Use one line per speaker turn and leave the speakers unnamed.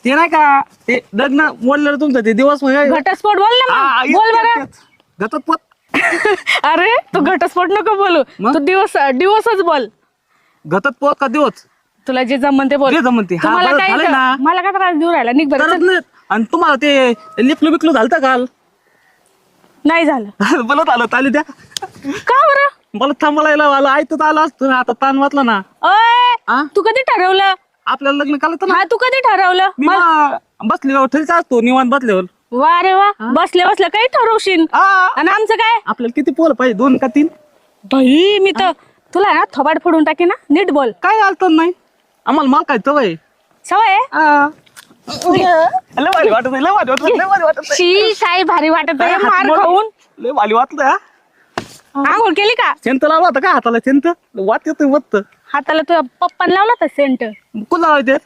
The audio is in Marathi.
ते नाही का ते लग्न मोडलेलं तुमचं ते दिवस
घटस्फोट बोल ना मग. बोल बरं.
घटस्फोट.
अरे तू घटस्फोट नको बोलू,
मग?
तू दिवसच बोल.
घटस्फोट का दिवस
तुला जे जमन ते बोल.
जे जमन ते. हा,
तुम्हाला
बरं
काय
झालंय ना.
मला काय त्रास देऊ राहिला, निघ बरं
करत
चल.
नाही. आणि तुम्हाला ते लिपलो बिकलो झालं काल
नाही झालं
बोलत आलं ताली द्या
का बरं?
मला थांबलायला आलं ऐकत आलं असतं आता ताण वाचला ना.
ओय तू कधी ठरवलं?
आपल्याला लग्न काल
हा तू कधी ठरवलं?
मी बसलेलो ठरीच असतो निवांत बसल्यावर.
वा रे वा, बसल्या बसल्या काही ठरवशील. आणि आमचं काय?
आपल्याला किती पोल पाहिजे 2 का 3?
बाई मी तर तुला ना थोबाड फोडून टाके ना. नीट बोल.
काय आलतं नाही आम्हाला माल काय तवय
सवय आहे?
लय भारी वाटत लय भारी वाटत लय भारी वाटत
शी काय भारी वाटत आहे मार खाऊन.
लय भारी वाटलं.
आंघोळ केली का?
सेंट लावला होता का हाताला सेंट वाट येतोय वत्त
हाताला तुझ्या पप्पाने लावला होता सेंट.
कुठं लावायचे